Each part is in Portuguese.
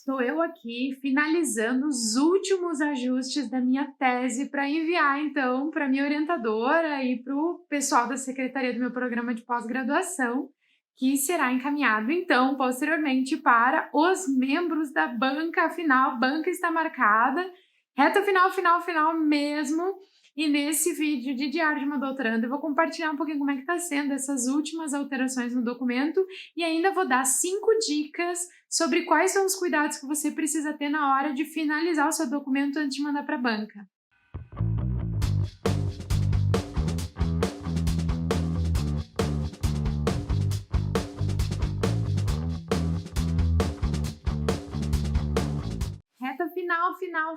Estou eu aqui finalizando os últimos ajustes da minha tese para enviar, então, para minha orientadora e para o pessoal da secretaria do meu programa de pós-graduação, que será encaminhado, então, posteriormente para os membros da banca. Afinal, a banca está marcada, reta final mesmo. E nesse vídeo de Diário de uma Doutoranda, eu vou compartilhar um pouquinho como é que está sendo essas últimas alterações no documento e ainda vou dar 5 dicas sobre quais são os cuidados que você precisa ter na hora de finalizar o seu documento antes de mandar para a banca. Reta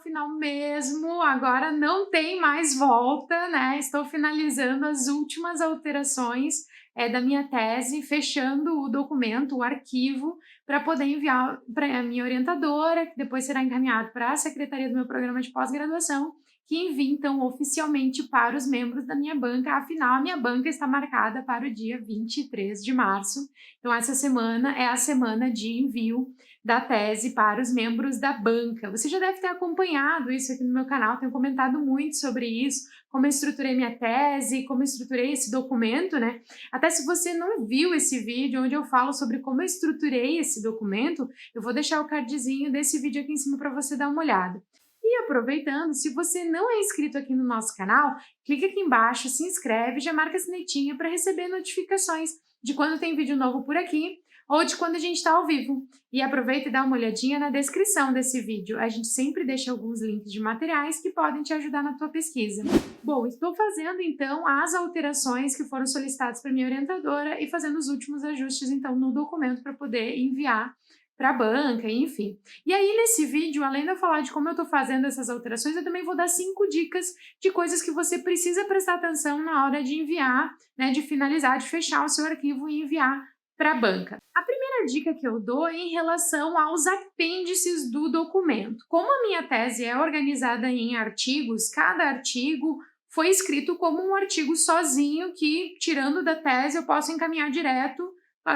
final mesmo, agora não tem mais volta, né? Estou finalizando as últimas alterações da minha tese, fechando o documento, o arquivo, para poder enviar para a minha orientadora, que depois será encaminhado para a secretaria do meu programa de pós-graduação, que envia, então, oficialmente para os membros da minha banca. Afinal, a minha banca está marcada para o dia 23 de março. Então, essa semana é a semana de envio da tese para os membros da banca. Você já deve ter acompanhado isso aqui no meu canal, tenho comentado muito sobre isso, como eu estruturei minha tese, como eu estruturei esse documento, né? Até se você não viu esse vídeo onde eu falo sobre como eu estruturei esse documento, eu vou deixar o cardzinho desse vídeo aqui em cima para você dar uma olhada. E aproveitando, se você não é inscrito aqui no nosso canal, clica aqui embaixo, se inscreve, já marca a sinetinha para receber notificações de quando tem vídeo novo por aqui ou de quando a gente está ao vivo. E aproveita e dá uma olhadinha na descrição desse vídeo. A gente sempre deixa alguns links de materiais que podem te ajudar na tua pesquisa. Bom, estou fazendo então as alterações que foram solicitadas para minha orientadora e fazendo os últimos ajustes então no documento para poder enviar para a banca, enfim. E aí, nesse vídeo, além de eu falar de como eu estou fazendo essas alterações, eu também vou dar 5 dicas de coisas que você precisa prestar atenção na hora de enviar, né, de finalizar, de fechar o seu arquivo e enviar para a banca. A primeira dica que eu dou é em relação aos apêndices do documento. Como a minha tese é organizada em artigos, cada artigo foi escrito como um artigo sozinho que, tirando da tese, eu posso encaminhar direto,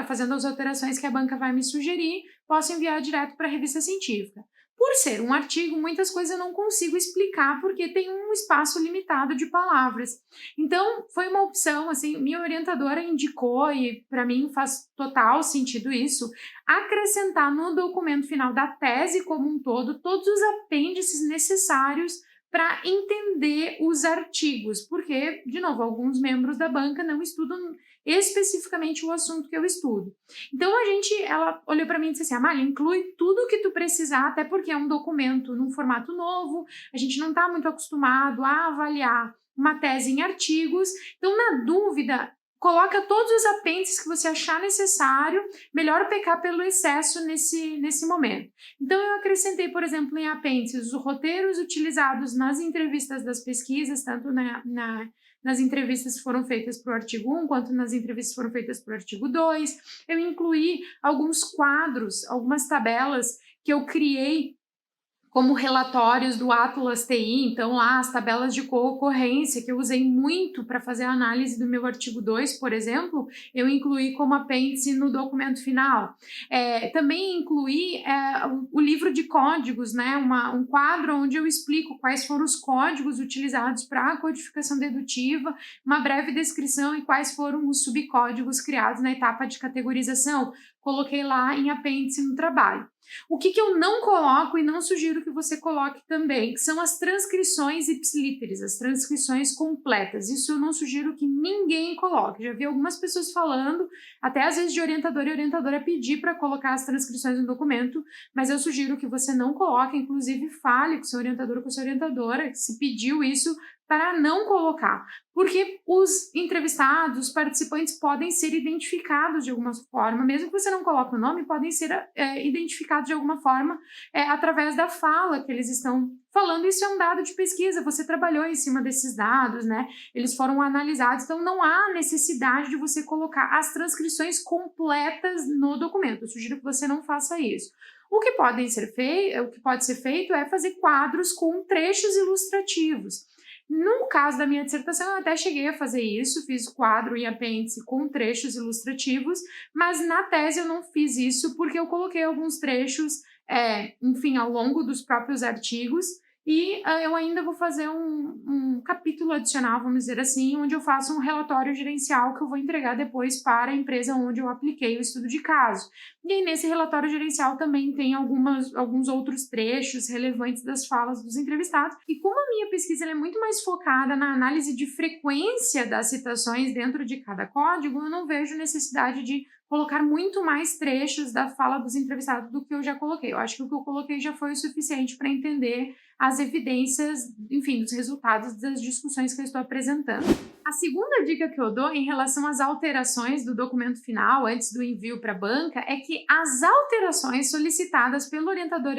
fazendo as alterações que a banca vai me sugerir, posso enviar direto para a revista científica. Por ser um artigo, muitas coisas eu não consigo explicar porque tem um espaço limitado de palavras. Então, foi uma opção, assim, minha orientadora indicou, e para mim faz total sentido isso, acrescentar no documento final da tese como um todo, todos os apêndices necessários para entender os artigos, porque, de novo, alguns membros da banca não estudam especificamente o assunto que eu estudo. Então, ela olhou para mim e disse assim, Amália, inclui tudo o que tu precisar, até porque é um documento num formato novo, a gente não está muito acostumado a avaliar uma tese em artigos, então, na dúvida, coloca todos os apêndices que você achar necessário, melhor pecar pelo excesso nesse momento. Então, eu acrescentei, por exemplo, em apêndices, os roteiros utilizados nas entrevistas das pesquisas, tanto nas entrevistas que foram feitas para o artigo 1, quanto nas entrevistas que foram feitas para o artigo 2. Eu incluí alguns quadros, algumas tabelas que eu criei como relatórios do Atlas TI, então lá as tabelas de concorrência que eu usei muito para fazer a análise do meu artigo 2, por exemplo, eu incluí como apêndice no documento final. Também incluí o livro de códigos, né, um quadro onde eu explico quais foram os códigos utilizados para a codificação dedutiva, uma breve descrição e quais foram os subcódigos criados na etapa de categorização. Coloquei lá em apêndice no trabalho. O que eu não coloco e não sugiro que você coloque também, que são as transcrições ipsilíteres, as transcrições completas. Isso eu não sugiro que ninguém coloque. Já vi algumas pessoas falando, até às vezes de orientador e orientadora pedir para colocar as transcrições no documento, mas eu sugiro que você não coloque, inclusive fale com o seu orientador ou com a sua orientadora, que se pediu isso, para não colocar, porque os entrevistados, os participantes podem ser identificados de alguma forma, mesmo que você não coloque o nome, podem ser identificados de alguma forma através da fala que eles estão falando. Isso é um dado de pesquisa, você trabalhou em cima desses dados, né? Eles foram analisados, então não há necessidade de você colocar as transcrições completas no documento. Eu sugiro que você não faça isso. O que pode ser feito é fazer quadros com trechos ilustrativos. No caso da minha dissertação, eu até cheguei a fazer isso, fiz quadro e apêndice com trechos ilustrativos, mas na tese eu não fiz isso porque eu coloquei alguns trechos enfim, ao longo dos próprios artigos. E eu ainda vou fazer um capítulo adicional, vamos dizer assim, onde eu faço um relatório gerencial que eu vou entregar depois para a empresa onde eu apliquei o estudo de caso. E aí, nesse relatório gerencial também tem alguns outros trechos relevantes das falas dos entrevistados. E como a minha pesquisa é muito mais focada na análise de frequência das citações dentro de cada código, eu não vejo necessidade de colocar muito mais trechos da fala dos entrevistados do que eu já coloquei. Eu acho que o que eu coloquei já foi o suficiente para entender as evidências, enfim, dos resultados das discussões que eu estou apresentando. A segunda dica que eu dou em relação às alterações do documento final antes do envio para a banca é que as alterações solicitadas pelo orientador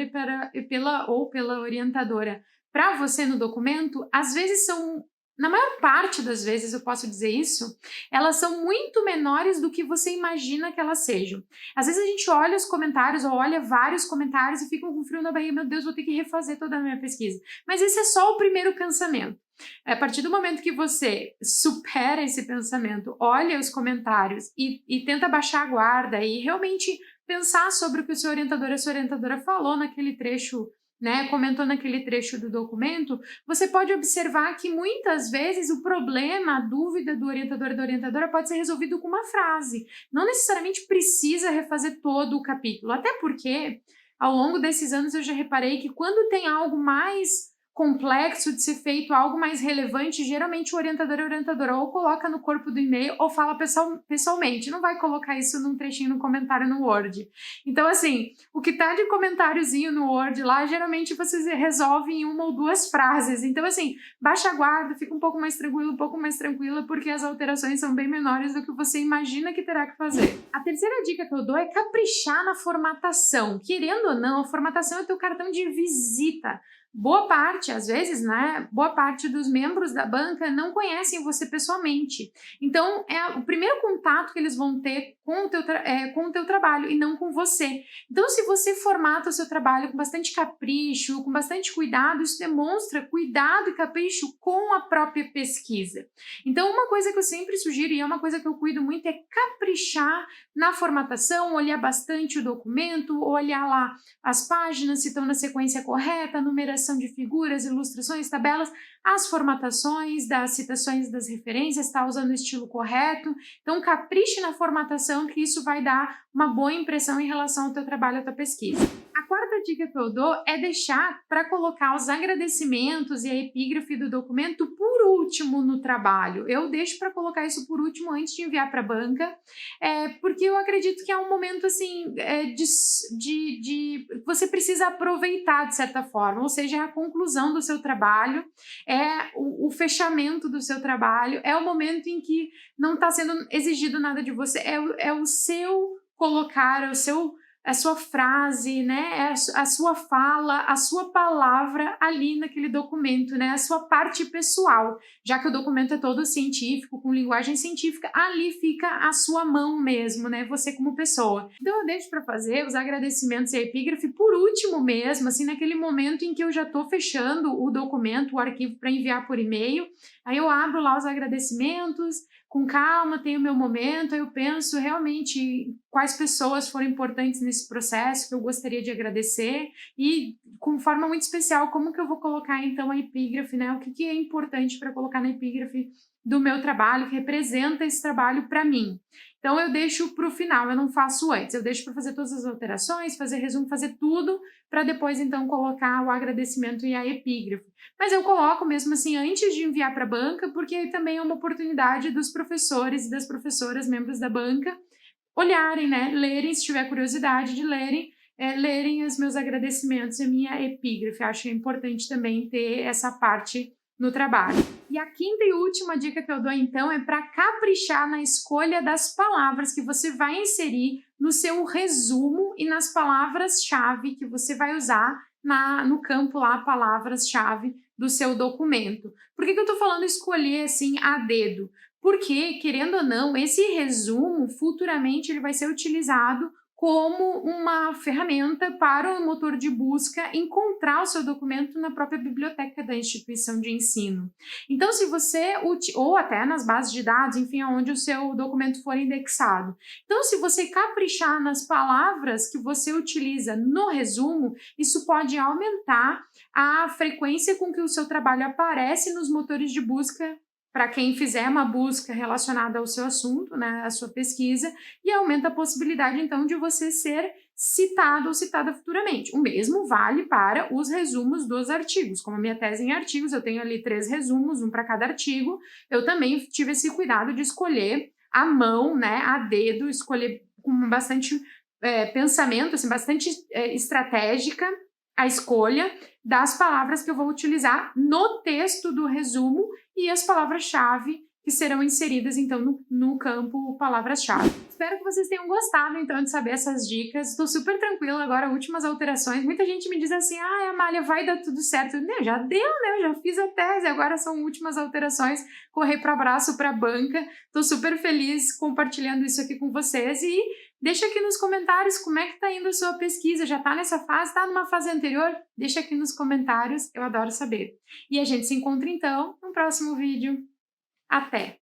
ou pela orientadora para você no documento, às vezes são, na maior parte das vezes, eu posso dizer isso, elas são muito menores do que você imagina que elas sejam. Às vezes a gente olha os comentários ou olha vários comentários e fica com frio na barriga, meu Deus, vou ter que refazer toda a minha pesquisa. Mas esse é só o primeiro pensamento. A partir do momento que você supera esse pensamento, olha os comentários e tenta baixar a guarda e realmente pensar sobre o que o seu orientador e a sua orientadora falou naquele trecho, né, comentou naquele trecho do documento, você pode observar que muitas vezes o problema, a dúvida do orientador e da orientadora pode ser resolvido com uma frase. Não necessariamente precisa refazer todo o capítulo, até porque ao longo desses anos eu já reparei que quando tem algo mais complexo de ser feito, algo mais relevante, geralmente o orientador e a orientadora ou coloca no corpo do e-mail ou fala pessoalmente, não vai colocar isso num trechinho no comentário no Word. Então, assim, o que tá de comentáriozinho no Word lá, geralmente vocês resolvem em uma ou duas frases. Então, assim, baixa a guarda, fica um pouco mais tranquila, porque as alterações são bem menores do que você imagina que terá que fazer. A terceira dica que eu dou é caprichar na formatação. Querendo ou não, a formatação é o teu cartão de visita. Boa parte, às vezes, né, boa parte dos membros da banca não conhecem você pessoalmente. Então, é o primeiro contato que eles vão ter com o teu trabalho e não com você. Então, se você formata o seu trabalho com bastante capricho, com bastante cuidado, isso demonstra cuidado e capricho com a própria pesquisa. Então, uma coisa que eu sempre sugiro, e é uma coisa que eu cuido muito, é caprichar na formatação, olhar bastante o documento, olhar lá as páginas se estão na sequência correta, a numeração de figuras, ilustrações, tabelas, as formatações das citações das referências, está usando o estilo correto. Então, capriche na formatação, que isso vai dar uma boa impressão em relação ao teu trabalho, à tua pesquisa. A quarta dica que eu dou é deixar para colocar os agradecimentos e a epígrafe do documento por último no trabalho. Eu deixo para colocar isso por último antes de enviar para a banca, porque eu acredito que é um momento assim você precisa aproveitar de certa forma, ou seja, é a conclusão do seu trabalho, é o fechamento do seu trabalho, é o momento em que não está sendo exigido nada de você, é o seu colocar, a sua frase, né, a sua fala, a sua palavra ali naquele documento, né, a sua parte pessoal, já que o documento é todo científico, com linguagem científica, ali fica a sua mão mesmo, né, você como pessoa. Então eu deixo para fazer os agradecimentos e a epígrafe por último mesmo, assim, naquele momento em que eu já estou fechando o documento, o arquivo para enviar por e-mail, aí eu abro lá os agradecimentos, com calma, tenho o meu momento, aí eu penso realmente quais pessoas foram importantes nesse processo que eu gostaria de agradecer e, com forma muito especial, como que eu vou colocar então a epígrafe, né? O que é importante para colocar na epígrafe do meu trabalho, que representa esse trabalho para mim. Então eu deixo para o final, eu não faço antes, eu deixo para fazer todas as alterações, fazer resumo, fazer tudo, para depois então colocar o agradecimento e a epígrafe. Mas eu coloco mesmo assim antes de enviar para a banca, porque também é uma oportunidade dos professores e das professoras, membros da banca, olharem, né, lerem, se tiver curiosidade de lerem, lerem os meus agradecimentos e a minha epígrafe. Acho importante também ter essa parte no trabalho. E a quinta e última dica que eu dou então é para caprichar na escolha das palavras que você vai inserir no seu resumo e nas palavras-chave que você vai usar no campo lá, palavras-chave do seu documento. Por que eu estou falando escolher assim a dedo? Porque, querendo ou não, esse resumo futuramente ele vai ser utilizado como uma ferramenta para o motor de busca encontrar o seu documento na própria biblioteca da instituição de ensino. Então, se você, ou até nas bases de dados, enfim, onde o seu documento for indexado. Então, se você caprichar nas palavras que você utiliza no resumo, isso pode aumentar a frequência com que o seu trabalho aparece nos motores de busca para quem fizer uma busca relacionada ao seu assunto, né, à sua pesquisa, e aumenta a possibilidade, então, de você ser citado ou citada futuramente. O mesmo vale para os resumos dos artigos. Como a minha tese é em artigos, eu tenho ali 3 resumos, um para cada artigo. Eu também tive esse cuidado de escolher à mão, né, a dedo, escolher com bastante pensamento, assim, bastante estratégica, a escolha das palavras que eu vou utilizar no texto do resumo e as palavras-chave que serão inseridas, então, no campo palavras-chave. Espero que vocês tenham gostado, então, de saber essas dicas. Estou super tranquila agora, últimas alterações. Muita gente me diz assim, Amália, vai dar tudo certo. Não, já deu, né? Eu já fiz a tese, agora são últimas alterações. Correr para abraço, para a banca. Estou super feliz compartilhando isso aqui com vocês e deixa aqui nos comentários como é que está indo a sua pesquisa. Já está nessa fase? Está numa fase anterior? Deixa aqui nos comentários, eu adoro saber. E a gente se encontra, então, no próximo vídeo. Até!